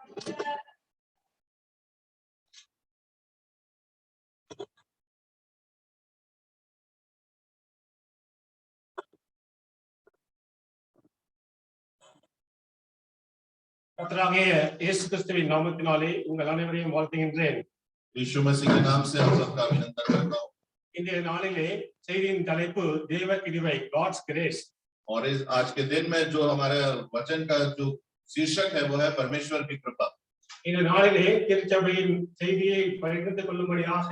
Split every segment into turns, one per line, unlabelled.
கர்த்தராகிய இயேசு கிறிஸ்துவின் நாமத்தினாலே உங்கள் அனைவரையும் வாழ்த்துகின்றேன்.
यीशु मसीह के नाम से हम सबका अभिनंदन करता हूँ।
இந்த நாளிலே செய்தியின் தலைப்பு தேவ கிருபை, God's grace.
और इस आज के दिन में जो हमारे वचन का जो शीर्षक है वो है परमेश्वर की कृपा।
இந்த நாளிலே திருச்சபையின் செய்தியை பகிர்ந்து கொள்ளும்படியாக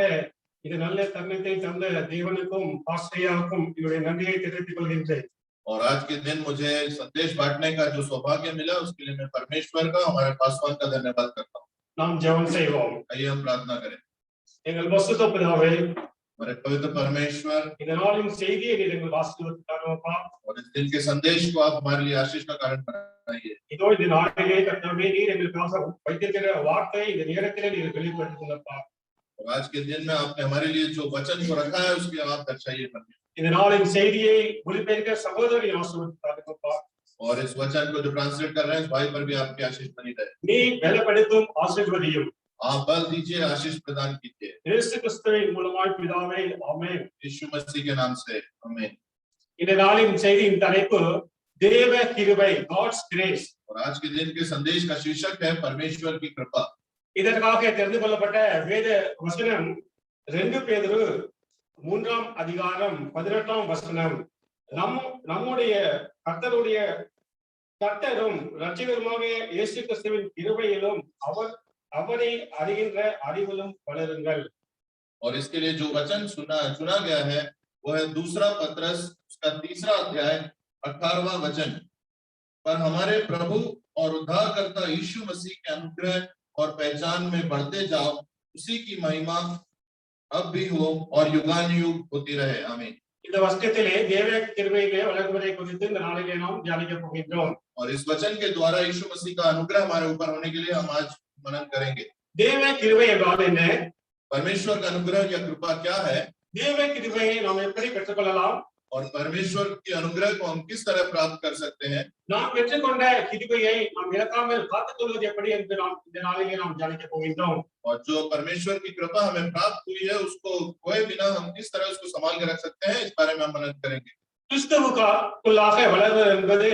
இந்த நல்ல தருணத்தை தந்த தேவனுக்கும் பாஸ்டரையாவுக்கும் என்னுடைய நன்றியை தெரிவித்துக் கொள்கின்றேன்.
और आज के दिन मुझे संदेश बांटने का जो सौभाग्य मिला उसके लिए मैं परमेश्वर का हमारे पासवान का धन्यवाद करता हूँ।
நாம் ஜெபம் செய்வோம்.
आइए हम प्रार्थना करें।
எங்கள் பரிசுத்த பிதாவே,
हमारे पवित्र परमेश्वर,
இந்த நாளின் செய்தியை நீர் எங்கள் ஆசீர்வதித்தாரப்பா.
और इस दिन के संदेश को आप हमारे लिए आशीष का कारण बनाइए।
இதோ இந்த நாளிலே கர்த்தாவே நீர் எங்களுக்காக வைத்திருக்கிற வார்த்தை இந்த நேரத்திலே நீர் வெளிப்படுத்துங்கப்பா.
और आज के दिन में आपने हमारे लिए जो वचन को रखा है उसकी आप दर्शाइए परमेश्वर।
இந்த நாளின் செய்தியை மொழிபெயர்க்க சகோதரி ஆசீர்வதித்தாரப்பா.
और इस वचन को जो ट्रांसलेट कर रहे हैं इस भाई पर भी आपकी आशीष बनी रहे।
நீ பலப்படுத்தும் ஆசீர்வதியும்.
आप बल दीजिए, आशीष प्रदान कीजिए।
இயேசு கிறிஸ்துவின் மூலமாய் பிதாவே, ஆமென்.
यीशु मसीह के नाम से आमीन।
இந்த நாளின் செய்தியின் தலைப்பு தேவ கிருபை, God's grace.
और आज के दिन के संदेश का शीर्षक है परमेश्वर की कृपा।
இதற்காக தெரிந்து கொள்ளப்பட்ட வேத வசனம் 2 பேதுரு 3ஆம் அதிகாரம் 18ஆம் வசனம். நம்முடைய கர்த்தரும் இரட்சகருமாக இயேசு கிறிஸ்துவின் கிருபையிலும் அவரை அறிகின்ற அறிவிலும் வளருங்கள்.
और इसके लिए जो वचन चुना गया है वो है दूसरा पत्रस उसका 3रा अध्याय 18वां वचन। पर हमारे प्रभु और उद्धारकर्ता यीशु मसीह के अनुग्रह और पहचान में बढ़ते जाओ, उसी की महिमा अब भी हो और युगानुयुग होती रहे। आमीन।
இந்த வசனத்திலே தேவ கிருபையிலே வளர்வதை குறித்து இந்த நாளிலே நாம் தியானிக்க போகின்றோம்.
और इस वचन के द्वारा यीशु मसीह का अनुग्रह हमारे ऊपर होने के लिए हम आज मनन करेंगे।
தேவ கிருபை என்றால் என்ன?
परमेश्वर का अनुग्रह या कृपा क्या है?
தேவ கிருபையை நாம் எப்படி பெற்றுக்கொள்ளலாம்?
और परमेश्वर के अनुग्रह को हम किस तरह प्राप्त कर सकते हैं?
நாம் பெற்றுக்கொண்ட கிருபையை நாம் இழக்காமல் காத்துக்கொள்வது எப்படி என்று நாம் இந்த நாளிலே நாம் தியானிக்க போகின்றோம்.
और जो परमेश्वर की कृपा हमें प्राप्त हुई है उसको खोए बिना हम किस तरह उसको संभाल के रख सकते हैं, इस बारे में हम मनन करेंगे।
கிறிஸ்துவுக்குள்ளாக வளர்வது என்பது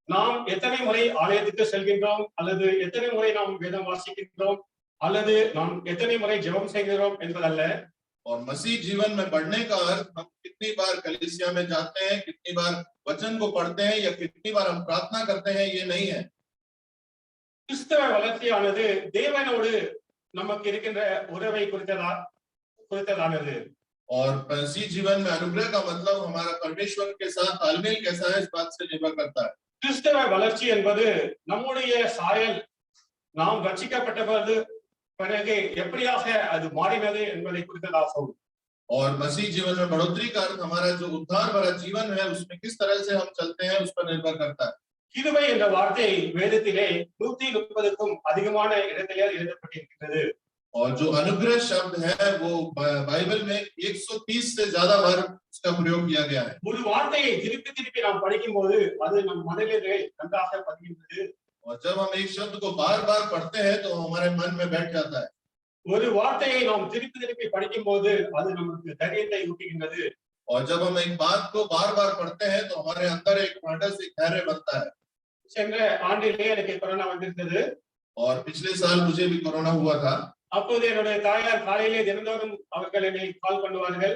நாம் எத்தனை முறை ஆலயத்துக்கு செல்கின்றோம், அல்லது எத்தனை முறை நாம் வேதம் வாசிக்கின்றோம், அல்லது நாம் எத்தனை முறை ஜெபம் செய்கிறோம் என்பதல்ல।
और मसीह जीवन में बढ़ने का अर्थ हम कितनी बार कलीसिया में जाते हैं, कितनी बार वचन को पढ़ते हैं या कितनी बार हम प्रार्थना करते हैं, ये नहीं है।
கிறிஸ்தவ வளர்ச்சியானது தேவனோடு நமக்கு இருக்கின்ற உறவை குறித்ததானது।
और मसीह जीवन में अनुग्रह का मतलब हमारा परमेश्वर के साथ तालमेल कैसा है इस बात से निर्भर करता है।
கிறிஸ்தவ வளர்ச்சி என்பது நம்முடைய சாயல் நாம் ரட்சிக்கப்பட்ட பிறகு எப்படியாக அது மாறினது என்பதை குறித்ததாகும்।
और मसीह जीवन में बढ़ोतरी का अर्थ हमारा जो उद्धार भरा जीवन है उसमें किस तरह से हम चलते हैं उस पर निर्भर करता है।
கிருபை என்ற வார்த்தை வேதத்திலே 130க்கும் அதிகமான இடத்திலே எழுதப்பட்டிருக்கிறது।
और जो अनुग्रह शब्द है वो बाइबल में 130 से ज्यादा बार उसका प्रयोग किया गया है।
ஒரு வார்த்தையை திருப்பி திருப்பி நாம் படிக்கும்போது அது நம் மனதிலே நன்றாக பதிகின்றது।
और जब हम एक शब्द को बार-बार पढ़ते हैं तो हमारे मन में बैठ जाता है।
ஒரு வார்த்தையை நாம் திருப்பி திருப்பி படிக்கும்போது அது நமக்கு தைரியத்தை ஊட்டுகின்றது।
और जब हम एक बात को बार-बार पढ़ते हैं तो हमारे अंदर एक ढाढ़स, एक धैर्य बनता है।
சென்ற ஆண்டிலே எனக்கு கொரோனா வந்திருந்தது।
और पिछले साल मुझे भी कोरोना हुआ था।
அப்போது என்னுடைய தாயார் காலையிலே தினந்தோறும் அவர்கள் என்னை கால் பண்ணுவார்கள்।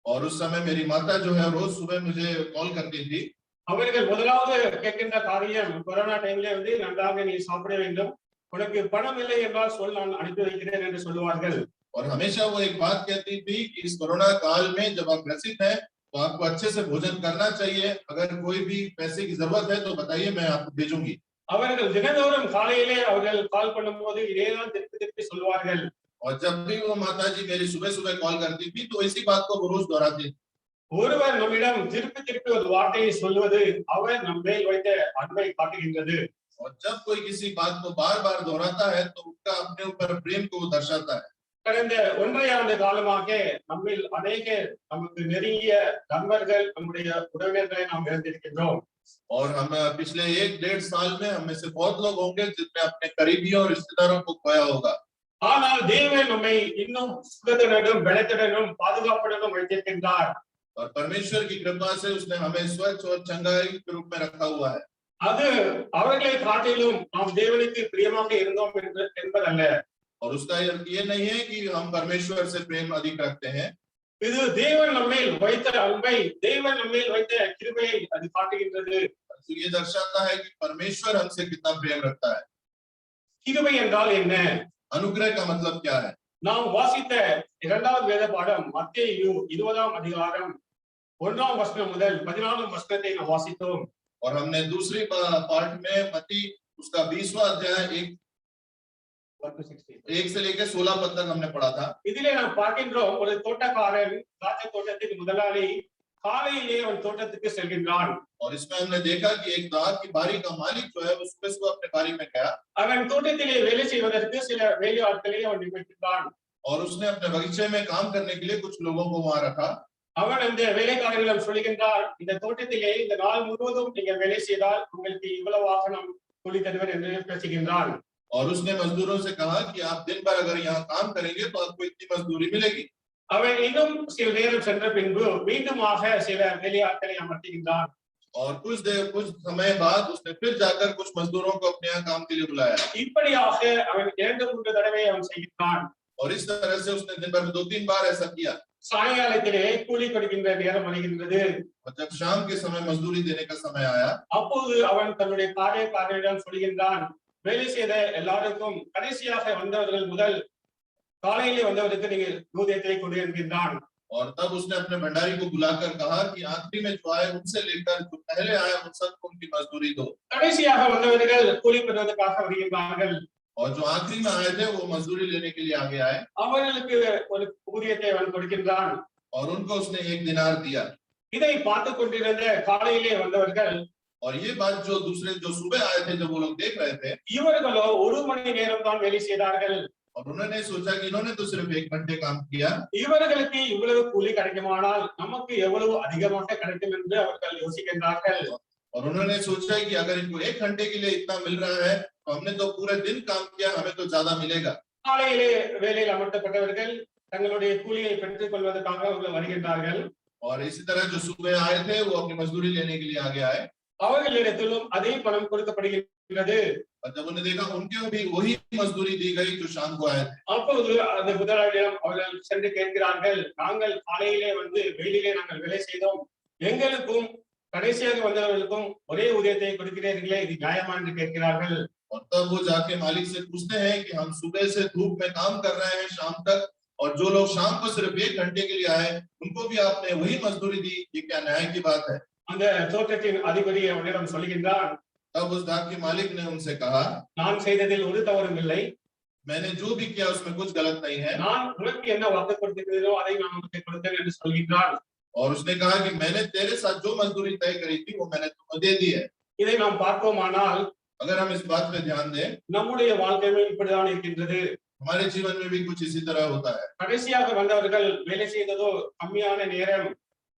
और उस समय मेरी माता जो है रोज सुबह मुझे कॉल करती थी।
அவர்கள் முதலாவது கேட்கின்ற காரியம், கொரோனா டைம்ல நன்றாக நீ சாப்பிட வேண்டும், உனக்கு பணம் இல்லை என்றால் சொல், நான் அனுப்பி வைக்கிறேன் என்று சொல்லுவார்கள்।
और हमेशा वो एक बात कहती थी कि इस कोरोना काल में जब आप ग्रसित हैं तो आपको अच्छे से भोजन करना चाहिए, अगर कोई भी पैसे की जरूरत है तो बताइए, मैं आपको भेजूंगी।
அவர்கள் தினந்தோறும் காலையிலே அவர்கள் கால் பண்ணும்போது இதேதான் திருப்பி திருப்பி சொல்வார்கள்।
और जब भी वो माताजी मेरी सुबह-सुबह कॉल करती थी तो इसी बात को वो रोज दोहराती थी।
ஒருவர் நம்மிடம் திருப்பி திருப்பி ஒரு வார்த்தையை சொல்வது அவர் நம் மேல் வைத்த அன்பை காட்டுகின்றது।
और जब कोई किसी बात को बार-बार दोहराता है तो उसका अपने ऊपर प्रेम को दर्शाता है।
கடந்த 1.5 ஆண்டு காலமாக நம்மில் அநேக நமக்கு நெருங்கிய நண்பர்கள் நம்முடைய உறவினர்களை நாம் இழந்திருக்கின்றோம்.
और हम पिछले 1-1.5 साल में हम में से बहुत लोग होंगे जिसने अपने करीबियों और रिश्तेदारों को खोया होगा।
ஆனால் தேவன் நம்மை இன்னும் சுகத்துடனும் பலத்துடனும் பாதுகாப்புடனும் வைத்திருக்கின்றார்.
और परमेश्वर की कृपा से उसने हमें स्वच्छ और चंगाई के रूप में रखा हुआ है।
அது அவர்களை காட்டிலும் நாம் தேவனுக்கு பிரியமாக இருந்தோம் என்பதல்ல.
और उसका ये नहीं है कि हम परमेश्वर से प्रेम अधिक रखते हैं।
இது தேவன் நம்மேல் வைத்த அன்பை, தேவன் நம்மேல் வைத்த கிருபையை அது காட்டுகின்றது.
तो ये दर्शाता है कि परमेश्वर हमसे कितना प्रेम रखता है।
கிருபை என்றால் என்ன?
अनुग्रह का मतलब क्या है?
நாம் வாசித்த 2வது வேத பாடம் மத்தேயு 20ஆம் அதிகாரம் 1ஆம் வசனம் முதல் 14ஆம் வசனத்தை நாம் வாசித்தோம்.
और हमने दूसरी पार्ट में मत्ती उसका 20वां अध्याय 1 से लेकर 16 पद तक हमने पढ़ा था।
இதிலே நாம் பார்க்கின்றோம், ஒரு தோட்டக்காரன் திராட்சை தோட்டத்தின் முதலாளி காலையிலே அவன் தோட்டத்துக்கு செல்கின்றான்.
और इसमें हमने देखा कि एक दाख की बारी का मालिक जो है वो सुबह अपने बारी में गया।
அவன் தோட்டத்திலே வேலை செய்வதற்கு சில வேலையாட்களை அவன் நியமித்தான்.
और उसने अपने बगीचे में काम करने के लिए कुछ लोगों को वहां रखा।
அவன் அந்த வேலைக்காரர்களிடம் சொல்லுகின்றான், இந்த தோட்டத்திலே இந்த நாள் முழுவதும் நீங்கள் வேலை செய்தால் உங்களுக்கு இவ்வளவாக நாம் கூலி தருவேன் என்று பேசுகின்றான்.
और उसने मजदूरों से कहा कि आप दिन भर अगर यहाँ काम करेंगे तो आपको इतनी मजदूरी मिलेगी।
அவன் இன்னும் சில நேரம் சென்ற பின்பு மீண்டுமாக சில வேலையாட்களை அமர்த்துகின்றான்.
और कुछ समय बाद उसने फिर जाकर कुछ मजदूरों को अपने यहाँ काम के लिए बुलाया।
இப்படியாக அவன் 2-3 தடவை அவன் செய்கின்றான்.
और इस तरह से उसने दिन भर में 2-3 बार ऐसा किया।
சாயங்காலத்திலே கூலி கொடுக்கின்ற நேரம் வருகின்றது.
और जब शाम के समय मजदूरी देने का समय आया,
அப்போது அவன் தன்னுடைய காரியக்காரரிடம் சொல்கின்றான், வேலை செய்த எல்லாருக்கும் கடைசியாக வந்தவர்கள் முதல் காலையிலே வந்தவருக்கு நீங்கள் ஊதியத்தை கொடு என்கின்றான்.
और तब उसने अपने भंडारी को बुलाकर कहा कि आखिरी में जो आए उनसे लेकर जो पहले आए उन सबको उनकी मजदूरी दो।
கடைசியாக வந்தவர்கள் கூலி பெறுவதற்காக வருகின்றார்கள்.
और जो आखिरी में आए थे वो मजदूरी लेने के लिए आगे आए।
அவர்களுக்கு ஒரு ஊதியத்தை அவன் கொடுக்கின்றான்.
और उनको उसने 1 दिनार दिया।
இதை பார்த்து கொண்டிருந்த காலையிலே வந்தவர்கள்,
और ये बात जो दूसरे जो सुबह आए थे जब वो लोग देख रहे थे,
இவர்களோ 1 மணி நேரம் தான் வேலை செய்தார்கள்.
और उन्होंने सोचा कि इन्होंने तो सिर्फ 1 घंटे काम किया।
இவர்களுக்கு இவ்வளவு கூலி கிடைக்குமானால் நமக்கு எவ்வளவு அதிகமாக கிடைக்கும் என்று அவர்கள் யோசிக்கின்றார்கள்.
और उन्होंने सोचा कि अगर इनको 1 घंटे के लिए इतना मिल रहा है तो हमने तो पूरे दिन काम किया, हमें तो ज्यादा मिलेगा।
காலையிலே வேலையில் அமர்த்தப்பட்டவர்கள் தங்களுடைய கூலியை பெற்றுக் கொள்வதற்காக அவர்கள் வருகின்றார்கள்.
और इसी तरह जो सुबह आए थे वो अपनी मजदूरी लेने के लिए आगे आए।
அவர்களிடத்திலும் அதே பணம் கொடுக்கப்படுகின்றது.
और जब उन्हें देखा उनके भी वही मजदूरी दी गई जो शाम को आए थे।
அப்போது அந்த முதலாளியிடம் அவர்கள் சென்று கேட்கிறார்கள், நாங்கள் காலையிலே வந்து வெயிலிலே நாங்கள் வேலை செய்தோம், எங்களுக்கும் கடைசியாக வந்தவர்களுக்கும் ஒரே ஊதியத்தை கொடுக்கிறீர்களே, இது நியாயமா என்று கேட்கிறார்கள்.
और तब वो जाके मालिक से पूछते हैं कि हम सुबह से धूप में काम कर रहे हैं शाम तक, और जो लोग शाम को सिर्फ 1 घंटे के लिए आए उनको भी आपने वही मजदूरी दी, ये क्या न्याय की बात है?
அந்த தோட்டத்தின் அதிபதி அவனிடம் சொல்கின்றான்,
तब उस दाख के मालिक ने उनसे कहा,
நான் செய்ததில் ஒரு தவறும் இல்லை,
मैंने जो भी किया उसमें कुछ गलत नहीं है।
நான் உனக்கு என்ன வாக்கு கொடுத்திருக்கிறதோ அதை நான் உனக்கு கொடுத்தேன் என்று சொல்கின்றான்.
और उसने कहा कि मैंने तेरे साथ जो मजदूरी तय करी थी वो मैंने तुम्हें दे दी है।
இதை நாம் பார்ப்போமானால்
अगर हम इस बात पे ध्यान दें,
நம்முடைய வாழ்க்கையிலும் இப்படிதான் இருக்கின்றது.
हमारे जीवन में भी कुछ इसी तरह होता है।
கடைசியாக வந்தவர்கள் வேலை செய்ததோ கம்மியான நேரம்,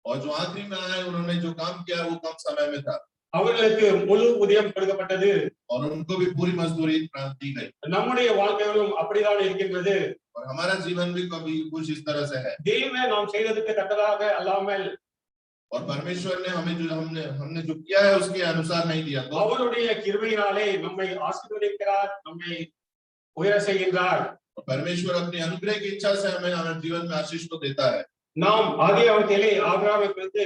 और जो आखिरी में आए उन्होंने जो काम किया वो कम समय में था,
அவர்களுக்கு முழு ஊதியம் கொடுக்கப்பட்டது.
और उनको भी पूरी मजदूरी दी गई।
நம்முடைய வாழ்க்கையிலும் அப்படிதான் இருக்கின்றது.
और हमारा जीवन भी कभी कुछ इस तरह से है।
தேவன் நாம் செய்ததற்கு தக்கதாக அல்லாமல்
और परमेश्वर ने हमें जो हमने जो किया है उसके अनुसार नहीं दिया, तो
அவருடைய கிருபையினாலே நம்மை ஆசீர்வதிக்கிறார், நம்மை உயர செய்கின்றார்.
परमेश्वर अपनी अनुग्रह की इच्छा से हमें हमारे जीवन में आशीष को देता है।
நாம் ஆதியாகமத்திலே ஆபிரகாமை குறித்து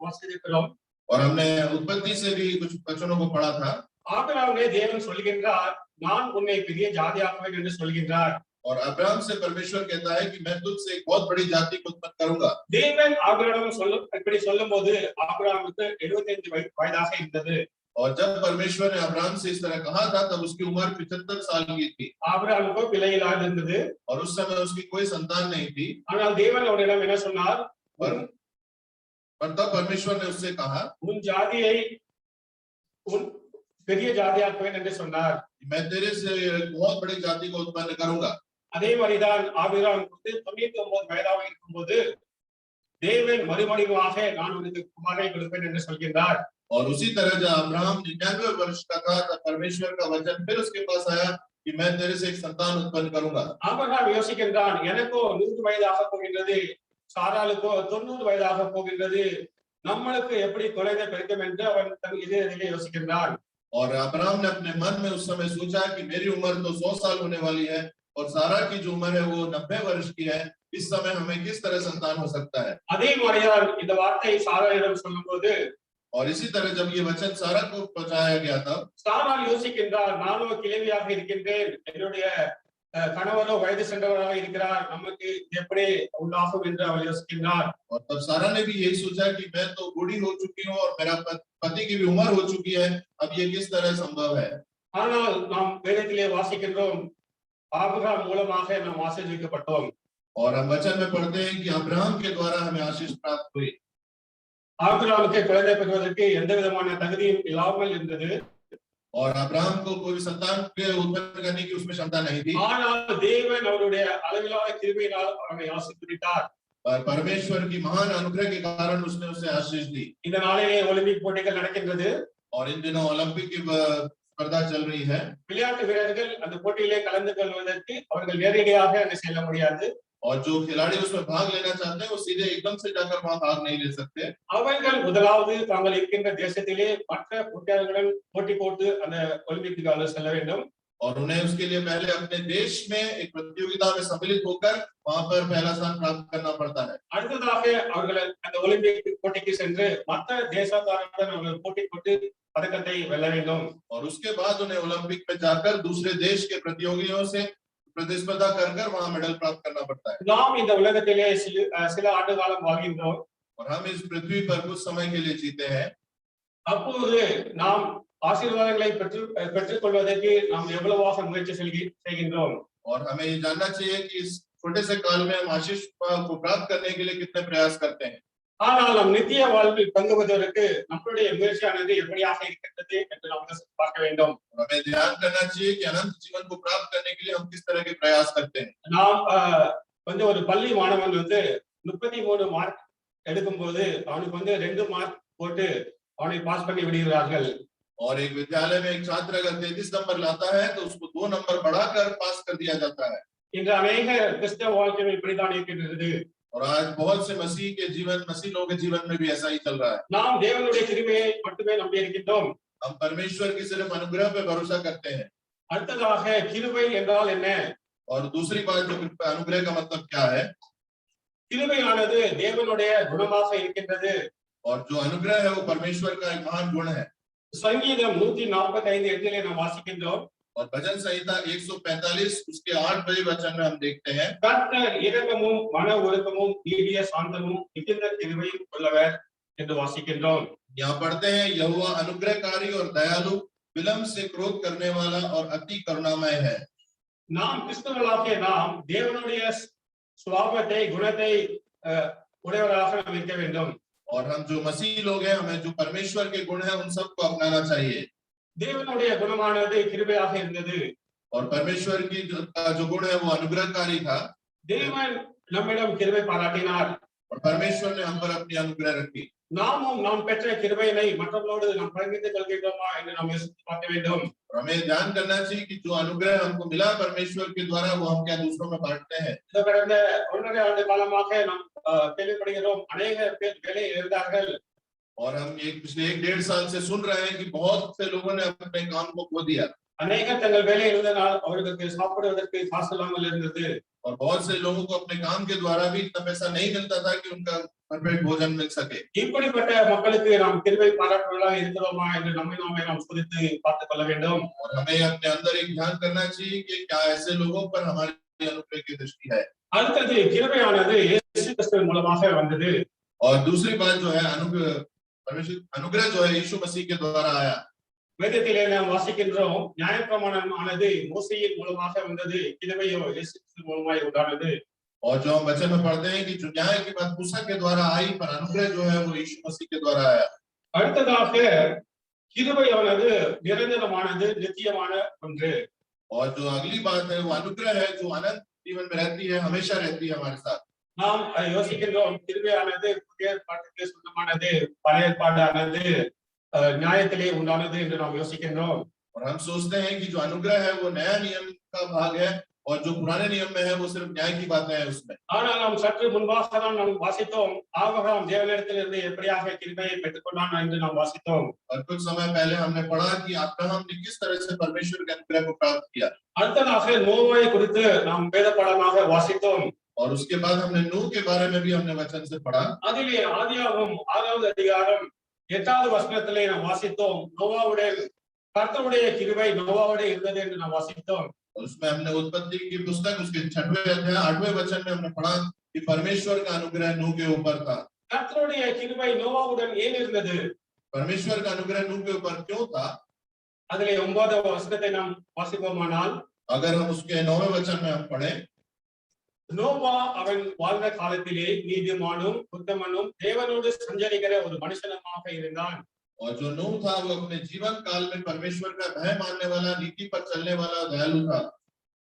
வாசித்திருக்கிறோம்.
और हमने उत्पत्ति से भी कुछ वचनों को पढ़ा था।
ஆபிரகாமே தேவன் சொல்கின்றார், நான் உன்னை பெரிய ஜாதியாக்குவேன் என்று சொல்கின்றார்.
और अब्राहम से परमेश्वर कहता है कि मैं तुझसे एक बहुत बड़ी जाति को उत्पन्न करूंगा।
தேவன் ஆபிரகாமிடம் இப்படி சொல்லும்போது ஆபிரகாமுக்கு 75 வயதாக இருந்தது.
और जब परमेश्वर ने अब्राहम से इस तरह कहा था तब उसकी उम्र 75 साल की थी।
ஆபிரகாமுக்கு பிள்ளை இல்லாது இருந்தது.
और उस समय उसकी कोई संतान नहीं थी।
ஆனால் தேவன் அவரிடம் என்ன சொன்னார்?
पर तब परमेश्वर ने उससे कहा,
உன் ஜாதியை உன் பெரிய ஜாதியாக்குவேன் என்று சொன்னார்.
मैं तेरे से एक बहुत बड़ी जाति को उत्पन्न करूंगा।
அதே மாதிரிதான் ஆபிரகாம் 99 வயதாக இருக்கும்போது தேவன் மறுமொழிவாக நான் உனக்கு குமாரனை கொடுப்பேன் என்று சொல்கின்றார்.
और उसी तरह जब अब्राहम 99 वर्ष का था तब परमेश्वर का वचन फिर उसके पास आया कि मैं तेरे से एक संतान उत्पन्न करूंगा।
ஆபிரகாம் யோசிக்கின்றான், எனக்கோ 100 வயதாக போகின்றது, சாராளுக்கோ 90 வயதாக போகின்றது, நம்மளுக்கு எப்படி குழந்தை பிறக்கும் என்று அவன் தன் இதயத்திலே யோசிக்கின்றான்.
और अब्राहम ने अपने मन में उस समय सोचा कि मेरी उम्र तो 100 साल होने वाली है और सारा की जो उम्र है वो 90 वर्ष की है, इस समय हमें किस तरह संतान हो सकता है।
அதே மாதிரிதான் இந்த வார்த்தை சாராளிடம் சொல்லும்போது
और इसी तरह जब ये वचन सारा को पहुंचाया गया था,
சாராள் யோசிக்கின்றார், நானோ கிழவியாக இருக்கின்றேன், என்னுடைய கணவரோ வயது சென்றவராக இருக்கிறார், நமக்கு எப்படி உண்டாகும் என்று அவள் யோசிக்கின்றார்.
और तब सारा ने भी यही सोचा कि मैं तो बूढ़ी हो चुकी हूँ और मेरा पति की भी उम्र हो चुकी है, अब ये किस तरह संभव है।
ஆனால் நாம் வேதத்திலே வாசிக்கின்றோம், ஆபிரகாம் மூலமாக நாம் ஆசீர்வதிக்கப்பட்டோம்.
और हम वचन में पढ़ते हैं कि अब्राहम के द्वारा हमें आशीष प्राप्त हुई।
ஆபிரகாமுக்கு குழந்தை பெறுவதற்கு எந்த விதமான தகுதியும் இல்லாமல் இருந்தது.
और अब्राहम को कोई संतान के उत्पन्न करने की उसमें क्षमता नहीं थी,
ஆனால் தேவன் அவருடைய அளவிலான கிருபையினால் அவனை ஆசீர்வதித்தார்.
पर परमेश्वर की महान अनुग्रह के कारण उसने उसे आशीष दी।
இந்த நாளிலே ஒலிம்பிக் போட்டிகள் நடக்கின்றது.
और इन दिनों ओलंपिक की स्पर्धा चल रही है
விளையாட்டு வீரர்கள் அந்த போட்டியிலே கலந்து கொள்வதற்கு அவர்கள் நேரடியாக அங்கு செல்ல முடியாது.
और जो खिलाड़ी उसमें भाग लेना चाहते हैं वो सीधे एकदम से जाकर वहां भाग नहीं ले सकते।
அவர்கள் முதலாவது தாங்கள் இருக்கின்ற தேசத்திலே மற்ற போட்டியாளர்களுடன் போட்டி போட்டு அந்த ஒலிம்பிக்கு செல்ல வேண்டும்.
और उन्हें उसके लिए पहले अपने देश में एक प्रतियोगिता में सम्मिलित होकर वहां पर पहला स्थान प्राप्त करना पड़ता है।
அடுத்ததாக அவர்கள் அந்த ஒலிம்பிக் போட்டிக்கு சென்று மற்ற தேசத்தாருடன் அவர்கள் போட்டி போட்டு பதக்கத்தை வெல்ல வேண்டும்.
और उसके बाद उन्हें ओलंपिक में जाकर दूसरे देश के प्रतियोगियों से प्रतिस्पर्धा कर वहां मेडल प्राप्त करना पड़ता है।
நாம் இந்த உலகத்திலே சில ஆண்டு காலம் வாழ்கின்றோம்.
और हम इस पृथ्वी पर कुछ समय के लिए जीते हैं।
அப்போது நாம் ஆசீர்வாதங்களை பெற்றுக் கொள்வதற்கு நாம் எவ்வளவாக முயற்சி செய்கின்றோம்.
और हमें ये जानना चाहिए कि इस छोटे से काल में हम आशीष को प्राप्त करने के लिए कितने प्रयास करते हैं।
ஆனால் நம் நித்திய வாழ்வில் பங்குவதற்கு நம்மளுடைய முயற்சியானது எப்படியாக இருக்கின்றது என்று நாம் பார்க்க வேண்டும்.
हमें ध्यान करना चाहिए कि अनंत जीवन को प्राप्त करने के लिए हम किस तरह के प्रयास करते हैं।
நாம் ஒரு பள்ளி மாணவன் 33 மார்க் எடுக்கும்போது அவனுக்கு 2 மார்க் போட்டு அவனை பாஸ் பண்ணி விடுகிறார்கள்.
और एक विद्यालय में एक छात्र अगर 33 नंबर लाता है तो उसको 2 नंबर बढ़ाकर पास कर दिया जाता है।
இன்று अनेक கிறிஸ்தவ வாழ்க்கையில் இப்படித்தான் இருக்கின்றது.
और आज बहुत से मसीह लोगों के जीवन में भी ऐसा ही चल रहा है।
நாம் தேவனுடைய கிருபையை மட்டுமே நம்பி இருக்கின்றோம்.
हम परमेश्वर की सिर्फ अनुग्रह पे भरोसा करते हैं।
அடுத்ததாக கிருபை என்றால் என்ன?
और दूसरी बात जो अनुग्रह का मतलब क्या है?
கிருபையானது தேவனுடைய குணமாக இருக்கின்றது.
और जो अनुग्रह है वो परमेश्वर का एक महान गुण है।
சங்கீதம் 145:8 நாம் வாசிக்கின்றோம்.
और भजन संहिता 145 उसके 8वें वचन में हम देखते हैं,
கர்த்தர் இரக்கமும் மன ஒழுக்கமும் நீடிய சாந்தமும் மிகுந்த கிருபையும் உள்ளவர் என்று வாசிக்கின்றோம்.
यहाँ पढ़ते हैं, यहोवा अनुग्रहकारी और दयालु, विलंब से क्रोध करने वाला और अति करुणामय है।
நாம் கிறிஸ்தவர்களாகிய நாம் தேவனுடைய சுபாவத்தை குணத்தை உடையவராக நாம் இருக்க வேண்டும்.
और हम जो मसीह लोग हैं हमें जो परमेश्वर के गुण हैं उन सबको अपनाना चाहिए।
தேவனுடைய குணமானது கிருபையாக இருந்தது.
और परमेश्वर की जो गुण है वो अनुग्रहकारी था।
தேவன் நம்மிடம் கிருபை பாராட்டினார்.
और परमेश्वर ने हम पर अपनी अनुग्रह रखी।
நாமும் நாம் பெற்ற கிருபையை மற்றவர்களோடு நாம் பகிர்ந்து கொள்கின்றோமா என்று நாம் யோசித்து பார்க்க வேண்டும்.
और हमें ध्यान करना चाहिए कि जो अनुग्रह हमको मिला परमेश्वर के द्वारा वो हम क्या दूसरों में बांटते हैं।
கடந்த 1.5 ஆண்டு காலமாக நாம் கேள்விப்படுகிறோம், अनेक பேர் வேலை இழந்தார்கள்.
और हम पिछले 1.5 साल से सुन रहे हैं कि बहुत से लोगों ने अपने काम को खो दिया।
अनेक தங்கள் வேலை இழந்ததால் அவர்களுக்கு சாப்பிடுவதற்கு காசு இல்லாமல் இருந்தது.
और बहुत से लोगों को अपने काम के द्वारा भी इतना पैसा नहीं मिलता था कि उनका भरपेट भोजन मिल सके।
இப்படிப்பட்ட மக்களுக்கு நாம் கிருபை பாராட்டுவதாக இருக்கிறோமா என்று நம்மை நாம் சோதித்து பார்த்துக் கொள்ள வேண்டும்.
और हमें अपने अंदर एक ध्यान करना चाहिए कि क्या ऐसे लोगों पर हमारी अनुग्रह की दृष्टि है।
அடுத்தது கிருபையானது இயேசு கிறிஸ்துவின் மூலமாக வந்தது.
और दूसरी बात जो है अनुग्रह जो है यीशु मसीह के द्वारा आया।
வேதத்திலே நாம் வாசிக்கின்றோம், நியாயப்பிரமாணமானது மோசேயின் மூலமாக வந்தது, கிருபையோ இயேசு கிறிஸ்து மூலமாய் உண்டானது.
और जो हम वचन में पढ़ते हैं कि जो न्याय की बात मूसा के द्वारा आई पर अनुग्रह जो है वो यीशु मसीह के द्वारा आया।
அடுத்ததாக கிருபையானது நிரந்தரமானது, நித்தியமான ஒன்று.
और जो अगली बात है वो अनुग्रह है जो अनंत जीवन में रहती है, हमेशा रहती है हमारे साथ।
நாம் யோசிக்கின்றோம் கிருபையானது புதிய ஏற்பாட்டுக்கு சொந்தமானது, பழைய ஏற்பாடானது நியாயத்திலே உண்டானது என்று நாம் யோசிக்கின்றோம்.
और हम सोचते हैं कि जो अनुग्रह है वो नया नियम का भाग है और जो पुराने नियम में है वो सिर्फ न्याय की बातें हैं उसमें।
ஆனால் நாம் சற்று முன்பாக தான் நாம் வாசித்தோம், ஆபிரகாம் தேவனிடத்திலிருந்து எப்படியாக கிருபையை பெற்றுக்கொண்டான் என்று நாம் வாசித்தோம்.
और कुछ समय पहले हमने पढ़ा कि अब्राहम ने किस तरह से परमेश्वर के अनुग्रह को प्राप्त किया।
அடுத்ததாக நோவாவை குறித்து நாம் வேத பாடமாக வாசித்தோம்.
और उसके बाद हमने नूह के बारे में भी हमने वचन से पढ़ा।
அதிலே ஆதியாகமம் 6வது அதிகாரம் 8வது வசனத்திலே நாம் வாசித்தோம், நோவாவுடைய கர்த்தருடைய கிருபை நோவாவுடைய இருந்தது என்று நாம் வாசித்தோம்.
उसमें हमने उत्पत्ति की पुस्तक उसके 6वें अध्याय 8वें वचन में हमने पढ़ा कि परमेश्वर का अनुग्रह नूह के ऊपर था।
கர்த்தருடைய கிருபை நோவாவுடன் ஏன் இருந்தது?
परमेश्वर का अनुग्रह नूह के ऊपर क्यों था?
அதிலே 9வது வசனத்தை நாம் வாசிப்போமானால்,
अगर हम उसके 9वें वचन में हम पढ़े,
நோவா அவன் வாழ்ந்த காலத்திலே நீதிமானும் உத்தமனும் தேவனோடு சஞ்சரிக்கிற ஒரு மனுஷனமாக இருந்தான்.
और जो नूह था वो अपने जीवन काल में परमेश्वर का भय मानने वाला, नीति पर चलने वाला दयालु था।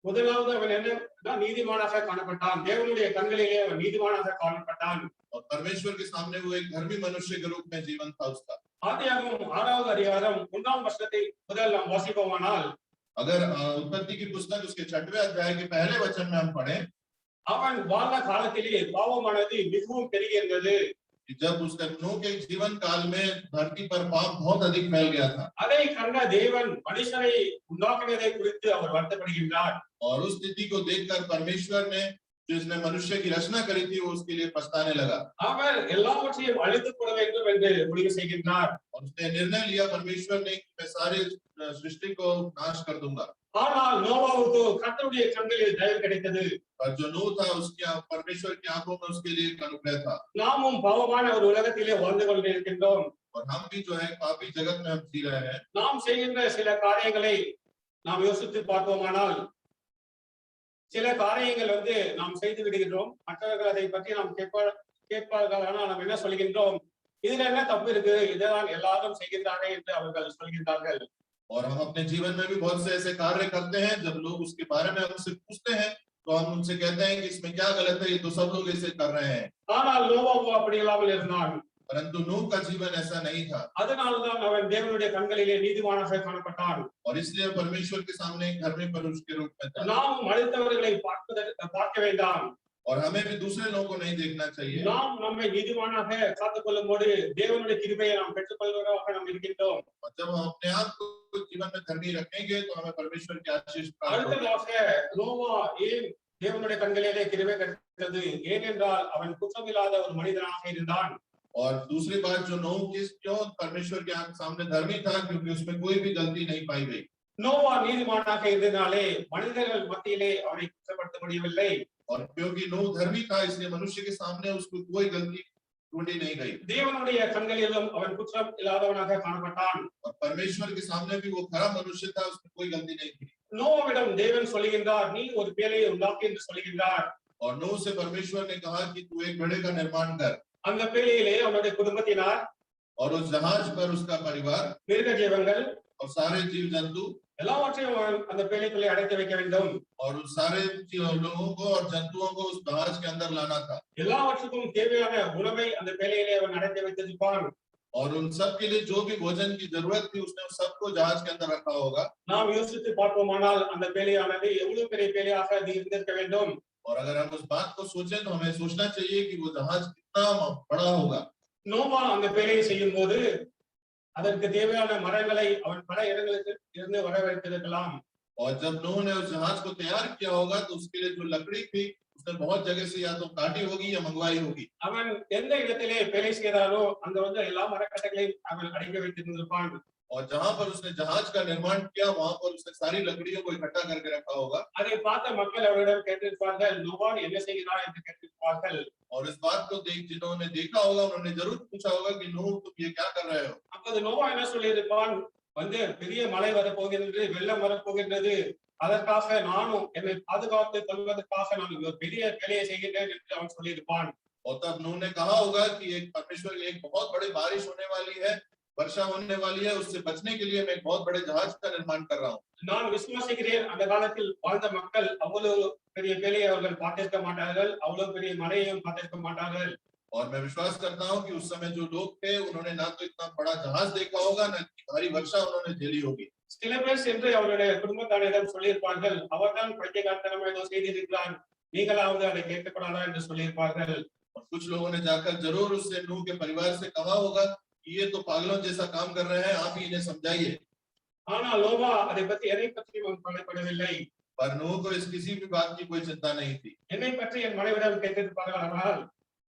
முதலாவது அவன் என்ன நீதிமானாக காணப்பட்டான், தேவனுடைய கண்களிலே அவன் நீதிமானாக காணப்பட்டான்.
और परमेश्वर के सामने वो एक धर्मी मनुष्य के रूप में जीवन था उसका।
ஆதியாகமம் 6வது அதிகாரம் 1ஆம் வசனத்தை முதல் நாம் வாசிப்போமானால்,
अगर उत्पत्ति की पुस्तक उसके 6वें अध्याय के पहले वचन में हम पढ़े,
அவன் வாழ்ந்த காலத்திலே பாவமானது மிகவும் பெருகி இருந்தது.
जब उसका नूह के जीवन काल में धरती पर पाप बहुत अधिक फैल गया था।
அதை கண்ட தேவன் மனுஷனை உண்டாக்கினதை குறித்து அவர் வருத்தப்படுகின்றார்.
और उस स्थिति को देखकर परमेश्वर ने जिसने मनुष्य की रचना करी थी वो उसके लिए पछताने लगा।
அவர் எல்லாவற்றையும் அழித்து போட வேண்டும் என்று முடிவு செய்கின்றார்.
और उसने निर्णय लिया परमेश्वर ने कि मैं सारे सृष्टि को नाश कर दूंगा।
ஆனால் நோவாவுக்கு கர்த்தருடைய கண்களில் தயவு கிடைத்தது.
और जो नूह था उसके परमेश्वर की आंखों में उसके लिए एक अनुग्रह था।
நாமும் பாவமான ஒரு உலகத்திலே வாழ்ந்து கொண்டிருக்கின்றோம்.
और हम भी जो है पापी जगत में हम जी रहे हैं।
நாம் செய்கின்ற சில காரியங்களை நாம் யோசித்து பார்ப்போமானால், சில காரியங்கள் நாம் செய்து விடுகின்றோம், மற்றவர்கள் அதை பற்றி நாம் கேட்பார்கள். ஆனால் நாம் என்ன சொல்கின்றோம், இதுல என்ன தப்பு இருக்கு, இதைதான் எல்லாரும் செய்கின்றார்கள் என்று அவர்கள் சொல்கின்றார்கள்.
और हम अपने जीवन में भी बहुत से ऐसे कार्य करते हैं, जब लोग उसके बारे में हमसे पूछते हैं तो हम उनसे कहते हैं कि इसमें क्या गलत है, ये तो सब लोग ऐसे कर रहे हैं।
ஆனால் நோவாவோ அப்படி இல்லாமல் இருந்தான்.
परंतु नूह का जीवन ऐसा नहीं था।
அதனால்தான் அவன் தேவனுடைய கண்களிலே நீதிமானாக காணப்பட்டான்.
और इसलिए परमेश्वर के सामने एक धर्मी पुरुष के रूप में था।
நாம் மனிதர்களை பார்க்க வேண்டாம்.
और हमें भी दूसरे लोगों को नहीं देखना चाहिए।
நாம் நம்மை நீதிமானாக காத்துக்கொள்ளும்போது தேவனுடைய கிருபையை நாம் பெற்றுக்கொள்வதாக நாம் இருக்கின்றோம்.
और जब हम अपने आप को जीवन में धर्मी रखेंगे तो हमें परमेश्वर की आशीष प्राप्त होगी।
அடுத்ததாக நோவா ஏன் தேவனுடைய கண்களிலே கிருபை கிடைத்தது? ஏனென்றால் அவன் குற்றமில்லாத ஒரு மனிதனாக இருந்தான்.
और दूसरी बात जो नूह क्यों परमेश्वर के सामने धर्मी था, क्योंकि उसमें कोई भी गलती नहीं पाई गई।
நோவா நீதிமானாக இருந்ததாலே மனிதர்கள் மத்தியிலே அவனை குற்றப்படுத்த முடியவில்லை.
और क्योंकि नूह धर्मी था इसलिए मनुष्य के सामने उसको कोई गलती ढूंढी नहीं गई।
தேவனுடைய கண்களிலும் அவன் குற்றம் இல்லாதவனாக காணப்பட்டான்.
और परमेश्वर के सामने भी वो खरा मनुष्य था, उसमें कोई गलती नहीं थी।
நோவாவிடம் தேவன் சொல்லுகின்றார், நீ ஒரு பேழையை உண்டாக்கு என்று சொல்லுகின்றார்.
और नूह से परमेश्वर ने कहा कि तू एक बेड़े का निर्माण कर।
அந்த பேழையிலே அவனுடைய குடும்பத்தினார்,
और उस जहाज पर उसका परिवार
மிருக ஜீவங்கள்
और सारे जीव जंतु
எல்லாவற்றையும் அந்த பேழைக்குள்ளே அடைத்து வைக்க வேண்டும்.
और उस सारे लोगों को और जंतुओं को उस जहाज के अंदर लाना था।
எல்லாவற்றுக்கும் தேவையான உணவை அந்த பேழையிலே அவன் அடைத்து வைத்திருப்பான்.
और उन सब के लिए जो भी भोजन की जरूरत थी उसने उस सबको जहाज के अंदर रखा होगा।
நாம் யோசித்து பார்ப்போமானால் அந்த பேழையானது எவ்வளவு பெரிய பேழையாக அது இருந்திருக்க வேண்டும்.
और अगर हम उस बात को सोचें तो हमें सोचना चाहिए कि वो जहाज कितना बड़ा होगा।
நோவா அந்த பேழையை செய்யும் போது அதற்கு தேவையான மரங்களை அவன் பல இடங்களுக்கு இருந்து வரவழைத்திருக்கலாம்.
और जब नूह ने उस जहाज को तैयार किया होगा तो उसके लिए जो लकड़ी थी उसने बहुत जगह से या तो काटी होगी या मंगवाई होगी।
அவன் எந்த இடத்திலே பேழை செய்தாரோ அங்க எல்லா மரக்கட்டைகளையும் அவன் அடக்கி வைத்திருந்திருப்பான்.
और जहां पर उसने जहाज का निर्माण किया वहां पर उसने सारी लकड़ियों को इकट्ठा करके रखा होगा।
அதை பார்த்த மக்கள் அவரிடம் கேட்டிருப்பார்கள், நோவா என்ன செய்கிறாய் என்று கேட்டிருப்பார்கள்.
और इस बात को जिन्होंने देखा होगा उन्होंने जरूर पूछा होगा कि नूह तुम ये क्या कर रहे हो।
அப்போது நோவா என்ன சொல்லியிருப்பான், பெரிய மழை வரப்போகின்றது, வெள்ளம் வரப்போகின்றது, அதற்காக நானும் என்னை பாதுகாத்துக் கொள்வதற்காக நான் ஒரு பெரிய வேலையை செய்கின்றேன் என்று அவன் சொல்லியிருப்பான்.
और तब नूह ने कहा होगा कि एक परमेश्वर की एक बहुत बड़ी बारिश होने वाली है वर्षा होने वाली है, उससे बचने के लिए मैं एक बहुत बड़े जहाज का निर्माण कर रहा हूँ।
நான் விசுவாசிக்கிறேன் அந்த காலத்தில் வாழ்ந்த மக்கள் அவ்வளவு பெரிய வேலையை அவர்கள் பார்த்திருக்க மாட்டார்கள், அவ்வளவு பெரிய மழையையும் பார்த்திருக்க மாட்டார்கள்.
और मैं विश्वास करता हूँ कि उस समय जो लोग थे उन्होंने ना तो इतना बड़ा जहाज देखा होगा, ना इतनी भारी वर्षा उन्होंने झेली होगी।
சில பேர் சென்று அவருடைய குடும்பத்தாரிடம் சொல்லியிருப்பார்கள், அவர்தான் பைத்தியக்காரத்தனமா ஏதோ செய்திருக்கிறான், நீங்களாவது அதை கேட்கக்கூடாதா என்று சொல்லியிருப்பார்கள்.
और कुछ लोगों ने जाकर जरूर उससे नूह के परिवार से कहा होगा कि ये तो पागलों जैसा काम कर रहे हैं, आप ही इन्हें समझाइए।
ஆனால் லோபா அதை பற்றி எதை பற்றியும் அவன் கவலைப்படவில்லை.
पर नूह को इस किसी भी बात की कोई चिंता नहीं थी।
என்னை பற்றி என் மனைவிடம் கேட்டிருப்பார்கள்,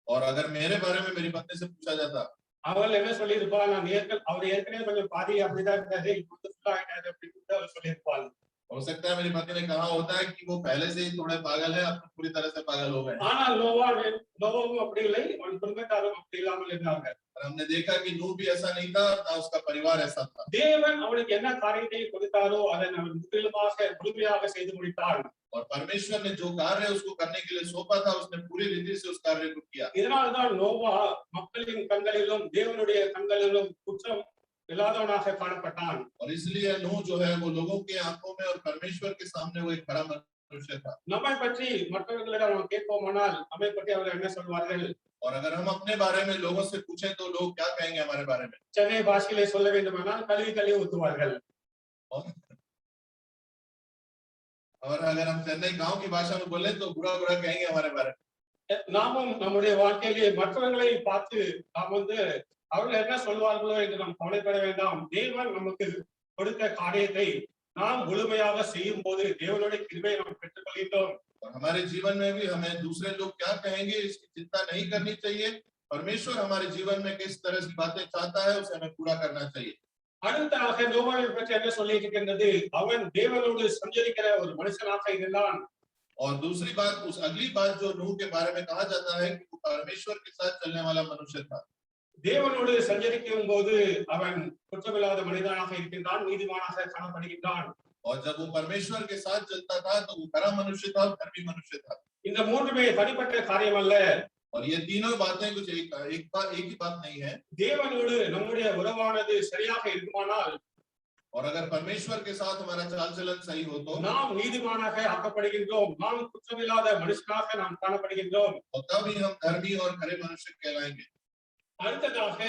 और अगर मेरे बारे में मेरी पत्नी से पूछा जाता,
அவள் என்ன சொல்லியிருப்பாள், நான் அவர் ஏற்கனவே கொஞ்சம் பாதி அப்படிதான் இருக்காரு, இப்ப full ஆயிட்டாரு அப்படின்னு அவள் சொல்லியிருப்பாள்.
हो सकता है मेरी पत्नी ने कहा होता है कि वो पहले से ही थोड़े पागल है, अब तो पूरी तरह से पागल हो गए।
ஆனால் லோபாவும் அப்படி இல்லை, அவன் குடும்பத்தாரும் அப்படி இல்லாமல் இருந்தாங்க.
और हमने देखा कि नूह भी ऐसा नहीं था, ना उसका परिवार ऐसा था।
தேவன் அவனுக்கு என்ன காரியத்தை கொடுத்தாரோ அதை அவன் முழுமையாக செய்து முடித்தான்.
और परमेश्वर ने जो कार्य उसको करने के लिए सौंपा था, उसने पूरी रीति से उस कार्य को किया।
இதனால்தான் நோவா மக்களின் கண்களிலும் தேவனுடைய கண்களிலும் குற்றம் இல்லாதவனாக காணப்பட்டான்.
और इसलिए नूह जो है वो लोगों के आंखों में और परमेश्वर के सामने वो एक खरा मनुष्य था।
நம்மை பற்றி மற்றவர்களிடம் நாம் கேட்போமானால் நம்மை பற்றி அவர்கள் என்ன சொல்வார்கள்?
और अगर हम अपने बारे में लोगों से पूछें तो लोग क्या कहेंगे हमारे बारे में?
சென்னை பாஷையிலே சொல்ல வேண்டுமானால் கழுவி கழுவி ஊத்துவார்கள்.
और अगर हम चेन्नई गांव की भाषा में बोले तो बुरा बुरा कहेंगे हमारे बारे में।
நாமும் நம்முடைய வாழ்க்கையிலே மற்றவர்களை பார்த்து நாம் அவர்கள் என்ன சொல்வார்களோ என்று நாம் கவலைப்பட வேண்டாம். தேவன் நமக்கு கொடுத்த காரியத்தை நாம் முழுமையாக செய்யும் போது தேவனுடைய கிருபையை நாம் பெற்றுக் கொள்கின்றோம்.
और हमारे जीवन में भी हमें दूसरे लोग क्या कहेंगे इसकी चिंता नहीं करनी चाहिए। परमेश्वर हमारे जीवन में किस तरह की बातें चाहता है उसे हमें पूरा करना चाहिए।
அடுத்ததாக நோவாவை பற்றி என்ன சொல்லியிருக்கின்றது? அவன் தேவனோடு சஞ்சரிக்கிற ஒரு மனுஷனாக இருந்தான்.
और दूसरी बात, उस अगली बात जो नूह के बारे में कहा जाता है कि वो परमेश्वर के साथ चलने वाला मनुष्य था।
தேவனோடு சஞ்சரிக்கும் போது அவன் குற்றமில்லாத மனிதனாக இருக்கின்றான், நீதிமானாக காணப்படுகின்றான்.
और जब वो परमेश्वर के साथ चलता था तो वो खरा मनुष्य था, धर्मी मनुष्य था।
இந்த மூன்றுமே தனிப்பட்ட காரியம் அல்ல.
और ये तीनों बातें कुछ एक ही बात नहीं है।
தேவனோடு நம்முடைய உறவானது சரியாக இருக்குமானால்,
और अगर परमेश्वर के साथ हमारा चाल चलन सही हो तो
நாம் நீதிமானாக ஆக்கப்படுகின்றோம், நாம் குற்றமில்லாத மனுஷனாக நாம் காணப்படுகின்றோம்.
और तब ही हम धर्मी और खरे मनुष्य कहलाएंगे।
அடுத்ததாக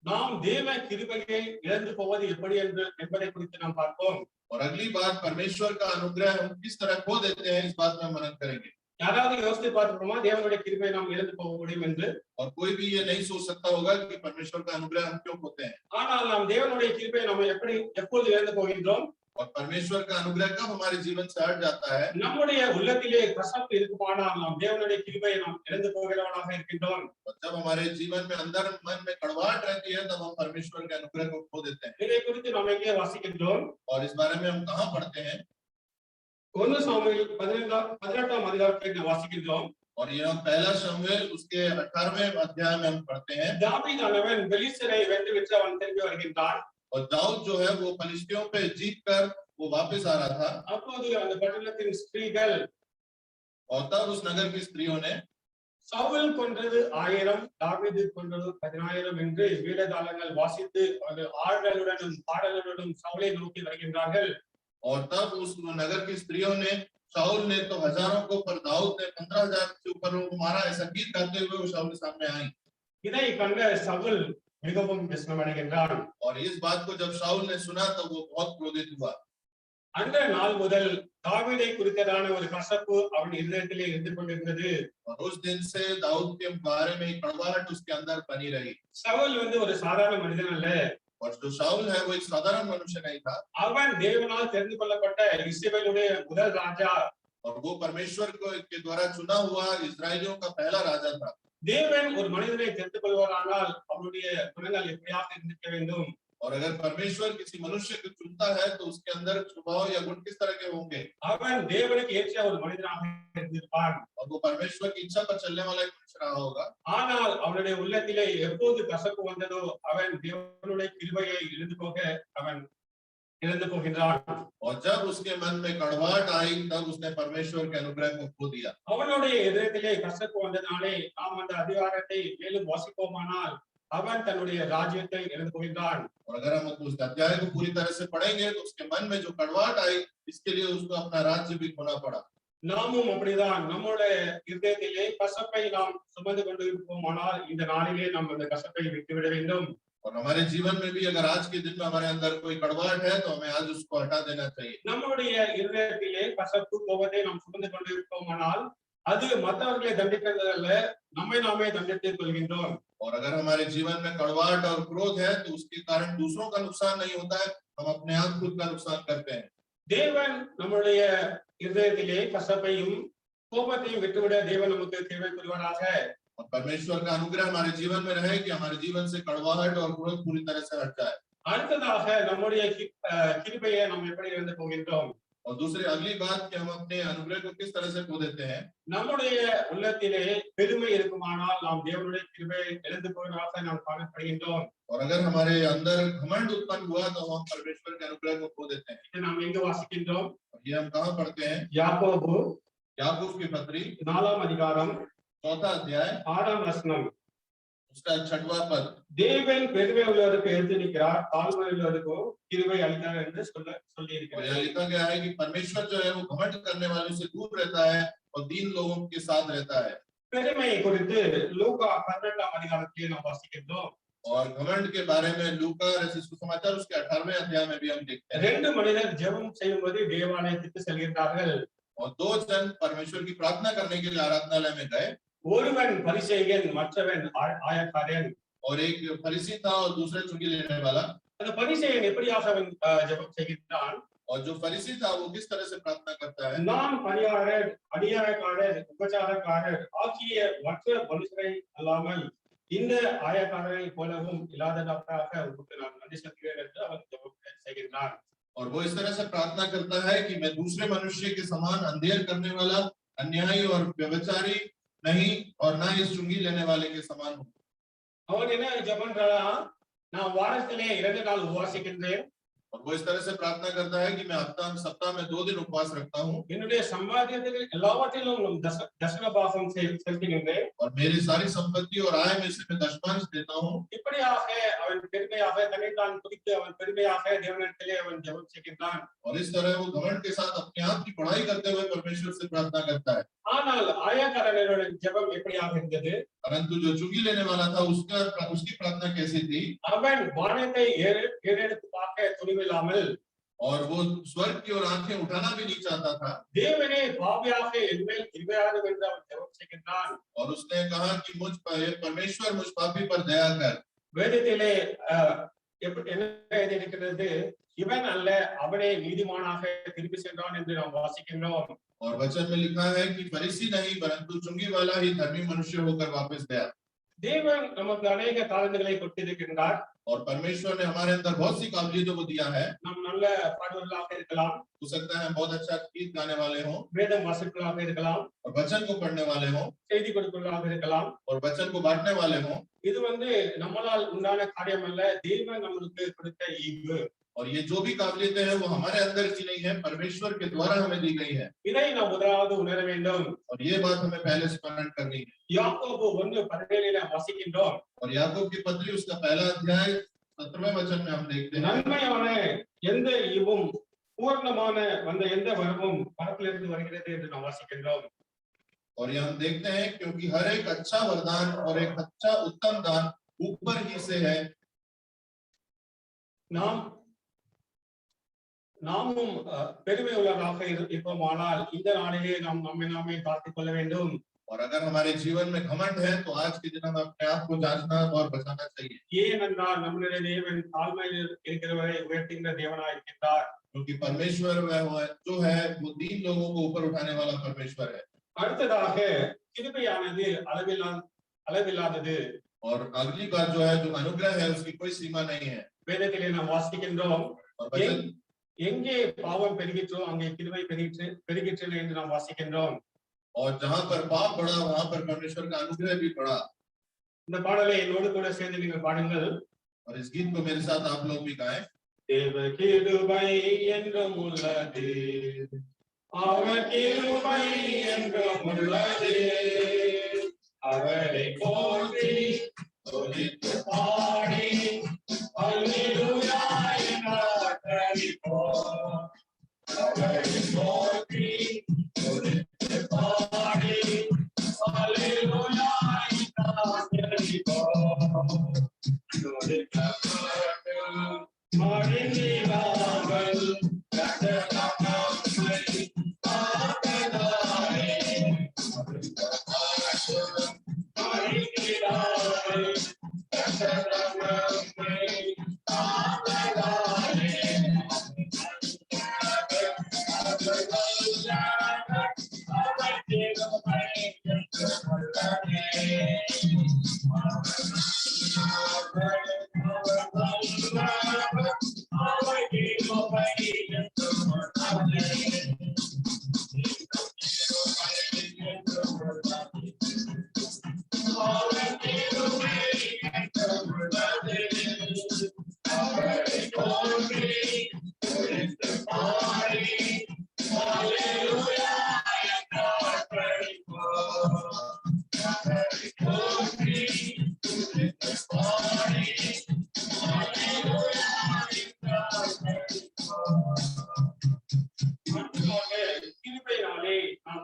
நாம் தேவ கிருபையை இழந்து போவது எப்படி என்பதை குறித்து நாம் பார்ப்போம்.
और अगली बात, परमेश्वर का अनुग्रह हम किस तरह खो देते हैं, इस बात में हम मनन करेंगे।
யாராவது யோசித்து பார்த்துக்கோமா தேவனுடைய கிருபையை நாம் இழந்து போக முடியும் என்று?
और कोई भी ये नहीं सोच सकता होगा कि परमेश्वर का अनुग्रह हम क्यों खोते हैं।
ஆனால் நாம் தேவனுடைய கிருபையை நாம் எப்பொழுது இழந்து போகின்றோம்?
और परमेश्वर का अनुग्रह कब हमारे जीवन से हट जाता है?
நம்முடைய உள்ளத்திலே கசப்பு இருக்குமானால் நாம் தேவனுடைய கிருபையை நாம் இழந்து போகிறவனாக இருக்கின்றோம்.
और जब हमारे जीवन में अंदर मन में कड़वाहट रहती है तब हम परमेश्वर के अनुग्रह को खो देते हैं।
இதை குறித்து நாம் எங்கே வாசிக்கின்றோம்?
और इस बारे में हम कहाँ पढ़ते हैं?
1 சாமுவேல் 18ஆம் அதிகாரத்தை நாம் வாசிக்கின்றோம்.
और यह पहला शमूएल उसके 18वें अध्याय में हम पढ़ते हैं।
தாவீதானவன் பெலிஸ்தரை வென்றுவிட்டு அவன் திரும்பி வருகின்றான்.
और दाऊद जो है वो फलिस्तियों पे जीत कर वो वापस आ रहा था।
அப்போது அந்த பட்டணத்தின் ஸ்திரீகள்
और तब उस नगर की स्त्रियों ने
சவுல் கொன்றது 1000, தாவீது கொன்றது 10000 என்று வீரதாளங்கள் வாசித்து ஆடலுடனும் பாடலுடனும் சவுலை நோக்கி வருகின்றார்கள்.
और तब उस नगर की स्त्रियों ने, शाऊल ने तो हजारों को पर दाऊद ने 15000 से ऊपर उनको मारा, ऐसा गीत गाते हुए वो शाऊल के सामने आई।
இதை கண்ட சவுல் மிகவும் விஸ்மயமடைகின்றான்.
और इस बात को जब शाऊल ने सुना तो वो बहुत क्रोधित हुआ।
அந்த நாள் முதல் தாவீதை குறித்ததான ஒரு கசப்பு அவன் இதயத்திலே இருந்து கொண்டிருந்தது.
और उस दिन से दाऊद के बारे में कड़वाहट उसके अंदर बनी रही।
சவுல் ஒரு சாதாரண மனிதன் அல்ல.
और जो शाऊल है वो एक साधारण मनुष्य नहीं था।
அவன் தேவனால் தெரிந்து கொள்ளப்பட்ட இஸ்ரவேலுடைய முதல் ராஜா.
और वो परमेश्वर के द्वारा चुना हुआ इस्राएलियों का पहला राजा था।
தேவன் ஒரு மனிதனை தெரிந்து கொள்வாரானால் அவனுடைய குணங்கள் எப்படியாக இருந்திருக்க வேண்டும்?
और अगर परमेश्वर किसी मनुष्य को चुनता है तो उसके अंदर स्वभाव या गुण किस तरह के होंगे?
அவன் தேவனுக்கு ஏற்ற ஒரு மனிதனாக இருந்திருப்பான்.
और वो परमेश्वर की इच्छा पर चलने वाला एक मनुष्य रहा होगा।
ஆனால் அவனுடைய உள்ளத்திலே எப்போது கசப்பு வந்ததோ அவன் தேவனுடைய கிருபையை இழந்து போகின்றான்.
और जब उसके मन में कड़वाहट आई तब उसने परमेश्वर के अनुग्रह को खो दिया।
அவனுடைய இதயத்திலே கசப்பு வந்ததாலே நாம் அந்த அதிகாரத்தை மேலும் வாசிப்போமானால் அவன் தன்னுடைய ராஜ்யத்தை இழந்து போகின்றான்.
और अगर हम उस अध्याय को पूरी तरह से पढ़ेंगे तो उसके मन में जो कड़वाहट आई, इसके लिए उसको अपना राज्य भी खोना पड़ा।
நாமும் அப்படிதான் நம்முடைய இதயத்திலே கசப்பை நாம் சுமந்து கொண்டிருப்போமானால் இந்த நாளிலே நாம் அந்த கசப்பை விட்டுவிட வேண்டும்.
और हमारे जीवन में भी अगर आज के दिन में हमारे अंदर कोई कड़वाहट है तो हमें आज उसको हटा देना चाहिए।
நம்முடைய இதயத்திலே கசப்பு கோபத்தை நாம் சுமந்து கொண்டிருப்போமானால் அது மற்றவர்களை தண்டிக்கிறது அல்ல, நம்மை நாமே தண்டித்துக் கொள்கின்றோம்.
और अगर हमारे जीवन में कड़वाहट और क्रोध है तो उसके कारण दूसरों का नुकसान नहीं होता है, हम अपने आप खुद का नुकसान करते हैं।
தேவன் நம்முடைய இதயத்திலே கசப்பையும் கோபத்தையும் விட்டுவிட தேவன் நமக்கு கிருபை புரிவாராக.
और परमेश्वर का अनुग्रह हमारे जीवन में रहे कि हमारे जीवन से कड़वाहट और क्रोध पूरी तरह से हट जाए।
அடுத்ததாக நம்முடைய கிருபையை நாம் எப்படி இழந்து போகின்றோம்?
और दूसरी अगली बात कि हम अपने अनुग्रह को किस तरह से खो देते हैं।
நம்முடைய உள்ளத்திலே பெருமை இருக்குமானால் நாம் தேவனுடைய கிருபையை இழந்து போவதாக நாம் காணப்படுகின்றோம்.
और अगर हमारे अंदर घमंड उत्पन्न हुआ तो हम परमेश्वर के अनुग्रह को खो देते हैं।
இதை நாம் எங்கு வாசிக்கின்றோம்?
ये हम कहाँ पढ़ते हैं?
யாக்கோபு
याकूब की पत्री
4 அதிகாரம்
4 अध्याय
6 வசனம்.
उसका 6वां पद।
தேவன் பெருமை உள்ளவருக்கு எதிர்த்து நிற்கிறார், தாழ்மை உள்ளவருக்கு கிருபை அளித்தார் என்று சொல்லி
और
இருக்கிறார்.
यहाँ लिखा गया है कि परमेश्वर जो है वो घमंड करने वालों से दूर रहता है और दीन लोगों के साथ रहता है।
பெருமை குறித்து லூக்கா 18 அதிகாரத்திலே நாம் வாசிக்கின்றோம்.
और घमंड के बारे में लूका रचित सुसमाचार उसके 18वें अध्याय में भी हम देखते हैं।
2 மனிதர் ஜெபம் செய்யும்போது தேவாலயத்துக்கு செல்கின்றார்கள்.
और 2 जन परमेश्वर की प्रार्थना करने के लिए आराधनालय में गए।
ஒருவன் பரிசேயன், மற்றவன் ஆயக்காரன்.
और एक फरीसी था और दूसरा चुंगी लेने वाला।
அந்த பரிசேயன் எப்படியாக அவன் ஜெபம் செய்கின்றான்?
और जो फरीसी था वो किस तरह से प्रार्थना करता है?
நான் பணியாளர், அடியாரக்காரர், உபச்சாரக்காரர் ஆகிய மற்ற மனுஷரை அல்லாமல் இந்த ஆயக்காரரை போலவும் இல்லாததாக உங்களுக்கு நான் நன்றி செலுத்துகிறேன் என்று அவன் ஜெபம் செய்கின்றான்.
और वो इस तरह से प्रार्थना करता है कि मैं दूसरे मनुष्य के समान अंधेर करने वाला, अन्यायी और व्यभिचारी नहीं और ना इस चुंगी लेने वाले के समान हूँ।
அவன் என்ன ஜெபம் பண்றான்? நான் வாரத்திலே 2 நாள் உபவாசிக்கின்றேன்.
और वो इस तरह से प्रार्थना करता है कि मैं सप्ताह में 2 दिन उपवास रखता हूँ।
என்னுடைய சம்பாத்தியத்தில் எல்லாவற்றிலும் தசம பாகம் செலுத்துகின்றேன்.
और मेरी सारी संपत्ति और आय में से मैं दशमांश देता हूँ।
இப்படியாக அவன் பெருமையாக தன்னைத்தான் குறித்து அவன் பெருமையாக தேவனிடத்திலே அவன் ஜெபம் செய்கின்றான்.
और इस तरह वो घमंड के साथ अपने आप की बढ़ाई करते हुए परमेश्वर से प्रार्थना करता है।
ஆனால் ஆயக்காரனோட ஜெபம் எப்படியாக இருந்தது?
परंतु जो चुंगी लेने वाला था उसकी प्रार्थना कैसी थी?
அவன் வானத்தை ஏறெடுத்து பார்க்க துணிவில்லாமல்
और वो स्वर्ग की ओर आंखें उठाना भी नहीं चाहता था।
தேவனே பாவியாக என்மேல் கிருபையாயிரும் என்று அவன் ஜெபம் செய்கின்றான்.
और उसने कहा कि परमेश्वर मुझ पापी पर दया कर।
வேதத்திலே என்ன எழுதியிருக்கிறது? இவன் அல்ல, அவனே நீதிமானாக திருப்பி சென்றான் என்று நாம் வாசிக்கின்றோம்.
और वचन में लिखा है कि फरीसी नहीं परंतु चुंगी वाला ही धर्मी मनुष्य होकर वापस गया।
தேவன் நமக்கு अनेक தாளந்துகளை கொடுத்திருக்கின்றார்.
और परमेश्वर ने हमारे अंदर बहुत सी काबिलियतों को दिया है।
நாம் நல்ல பாடகர்களாக இருக்கலாம்,
हो सकता है हम बहुत अच्छा गीत गाने वाले हों,
வேதம் வாசிப்பவர்களாக இருக்கலாம்,
और वचन को पढ़ने वाले हों,
செய்தி கொடுப்பவர்களாக இருக்கலாம்.
और वचन को बांटने वाले हों।
இது நம்மளால் உண்டான காரியம் அல்ல, தேவன் நமக்கு கொடுத்த ஈவு.
और ये जो भी काबिलियतें हैं वो हमारे अंदर की नहीं है, परमेश्वर के द्वारा हमें दी गई है।
இதை நாம் முதலாவது உணர வேண்டும்.
और ये बात हमें पहले स्मरण करनी है।
யாக்கோபு 1:17 வாசிக்கின்றோம்.
और याकूब की पत्री उसका पहला अध्याय 17वें वचन में हम देखते हैं।
நன்மையான எந்த ஈவும் பூர்ணமான வந்த எந்த வரமும் பரத்திலிருந்து வருகிறது என்று நாம் வாசிக்கின்றோம்.
और ये हम देखते हैं क्योंकि हर एक अच्छा वरदान और एक अच्छा उत्तम दान ऊपर ही से है।
நாமும் பெருமை உள்ளவராக இருப்போமானால் இந்த நாளிலே நாம் நம்மை நாமே காத்துக் கொள்ள வேண்டும்.
और अगर हमारे जीवन में घमंड है तो आज के दिन हम अपने आप को जांचना और बचाना चाहिए।
ஏனென்றால் நம்முடைய தேவன் தாழ்மையில் இருக்கிறவரை உயர்த்துகின்ற தேவனாய் இருக்கின்றார்.
क्योंकि परमेश्वर जो है वो दीन लोगों को ऊपर उठाने वाला परमेश्वर है।
அடுத்ததாக கிருபையானது அளவில்லாதது.
और अगली बात जो है, जो अनुग्रह है उसकी कोई सीमा नहीं है।
வேதத்திலே நாம் வாசிக்கின்றோம்,
और वचन
எங்கே பாவம் பெருகிற்றோ அங்கே கிருபை பெருகிற்று என்று நாம் வாசிக்கின்றோம்.
और जहाँ पर पाप बढ़ा वहाँ पर परमेश्वर का अनुग्रह भी बढ़ा।
இந்த பாடலை என்னோடு கூட சேர்ந்து நீங்கள் பாடுங்கள்.
और इस गीत को मेरे साथ आप लोग भी गाएं।
தேவ கிருபை என்றும் உள்ளது, அவர் கிருபை என்றும் உள்ளது, அவரை போற்றி துதித்து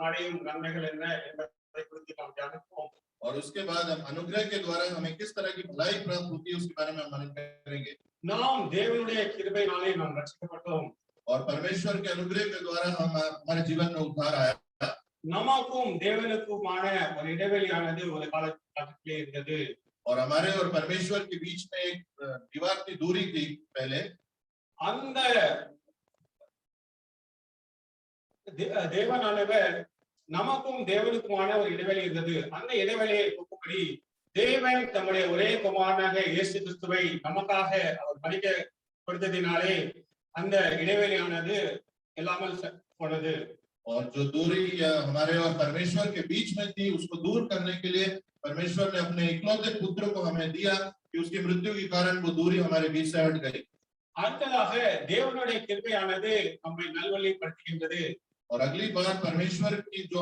நாம் அடையும் நன்மைகள் என்ன என்பதை குறித்து நாம் தியானிப்போம்.
और उसके बाद हम अनुग्रह के द्वारा हमें किस तरह की भलाई प्राप्त होती है उसके बारे में हम मनन करेंगे।
நாம் தேவனுடைய கிருபையினாலே நாம் ரட்சிக்கப்பட்டோம்.
और परमेश्वर के अनुग्रह के द्वारा हम हमारे जीवन में उद्धार आया।
நமக்கும் தேவனுக்குமான ஒரு இடைவெளியானது ஒரு காலகட்டத்திலே இருந்தது.
और हमारे और परमेश्वर के बीच में एक दीवार की दूरी थी पहले।
அந்த தேவனானவர் நமக்கும் தேவனுக்குமான ஒரு இடைவெளி இருந்தது. அந்த இடைவெளியை போக்கும்படி தேவன் தம்முடைய ஒரே குமாரனாக இயேசு கிறிஸ்துவை நமக்காக அவர் பலிக்க கொடுத்ததினாலே அந்த இடைவெளியானது இல்லாமல் போனது.
और जो दूरी हमारे और परमेश्वर के बीच में थी उसको दूर करने के लिए परमेश्वर ने अपने इकलौते पुत्र को हमें दिया कि उसकी मृत्यु के कारण वो दूरी हमारे बीच से हट गई।
அடுத்ததாக தேவனுடைய கிருபையானது நம்மை நல்வழிப்படுத்துகின்றது.
और अगली बात परमेश्वर की जो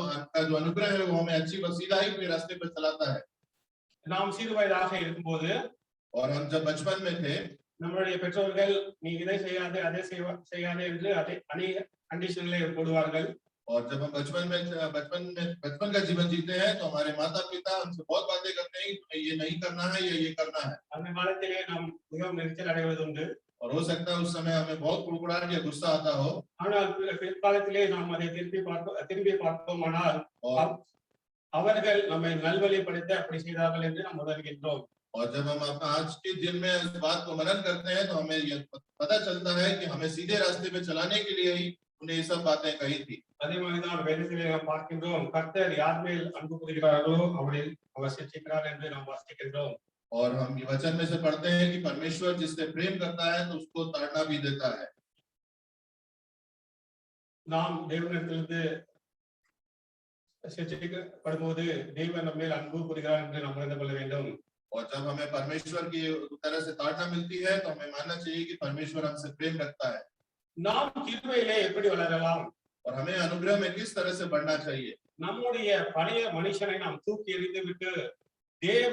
अनुग्रह है वो हमें अच्छी वसीलाई के रास्ते पर चलाता है।
நாம் சிறு வயதாக இருக்கும்போது
और हम जब बचपन में थे
நம்மளுடைய பெற்றோர்கள் நீ இதை செய்யாதே அதை செய்யாதே என்று அதை அநேக கண்டிஷன்களை போடுவார்கள்.
और जब हम बचपन का जीवन जीते हैं तो हमारे माता पिता हमसे बहुत बातें करते हैं कि तुम्हें ये नहीं करना है या ये करना है।
அந்த காலத்திலே நாம் மிகவும் நெரிச்சல் அடைவது உண்டு.
और हो सकता है उस समय हमें बहुत कुड़कुड़ाहट या गुस्सा आता हो।
ஆனால் பிற்காலத்திலே நாம் அதை திரும்பி பார்ப்போமானால் அவர்கள் நம்மை நல்வழிப்படுத்த அப்படி செய்தார்கள் என்று நாம் உணர்கின்றோம்.
और जब हम आज के दिन में इस बात को मनन करते हैं तो हमें यह पता चलता है कि हमें सीधे रास्ते पे चलाने के लिए ही उन्हें ये सब बातें कही थी।
அதே மாதிரிதான் வேதத்திலே நாம் பார்க்கின்றோம், கர்த்தர் யார் மேல் அன்பு கூறுகிறாரோ அவரில் அவர் சிற்றிக்கிறார் என்று நாம் வாசிக்கின்றோம்.
और हम ये वचन में से पढ़ते हैं कि परमेश्वर जिससे प्रेम करता है तो उसको ताड़ना भी देता है।
நாம் தேவனிடத்திலிருந்து சிற்றிக்கப்படும்போது தேவன் நம்ம மேல் அன்பு கூறுகிறார் என்று நாம் உணர்ந்து கொள்ள வேண்டும்.
और जब हमें परमेश्वर की तरह से ताड़ना मिलती है तो हमें मानना चाहिए कि परमेश्वर हमसे प्रेम रखता है।
நாம் கிருபையிலே எப்படி வளரலாம்?
और हमें अनुग्रह में किस तरह से बढ़ना चाहिए?
நம்முடைய பழைய மனுஷனை நாம் தூக்கி எறிந்து விட்டு தேவ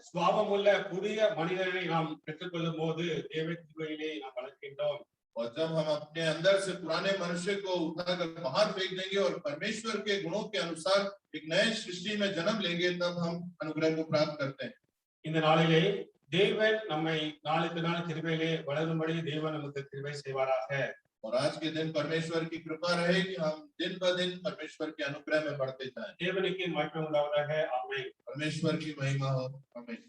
சுபாவமுள்ள புதிய மனிதனை நாம் பெற்றுக்கொள்ளும் போது தேவ கிருபையிலே நாம் வளர்க்கின்றோம்.
और जब हम अपने अंदर से पुराने मनुष्य को उठाकर बाहर फेंक देंगे और परमेश्वर के गुणों के अनुसार एक नए सृष्टि में जन्म लेंगे तब हम अनुग्रह को प्राप्त करते हैं।
இந்த நாளிலே தேவன் நம்மை நாளுக்கு நாள் கிருபையிலே வளரும்படி தேவன் நமக்கு கிருபை செய்வாராக.
और आज के दिन परमेश्वर की कृपा रहे कि हम दिन ब दिन परमेश्वर के अनुग्रह में बढ़ते जाएं।
தேவனுக்கு மகிமை உண்டாவதாக. ஆமென்.
परमेश्वर की महिमा हो। आमीन।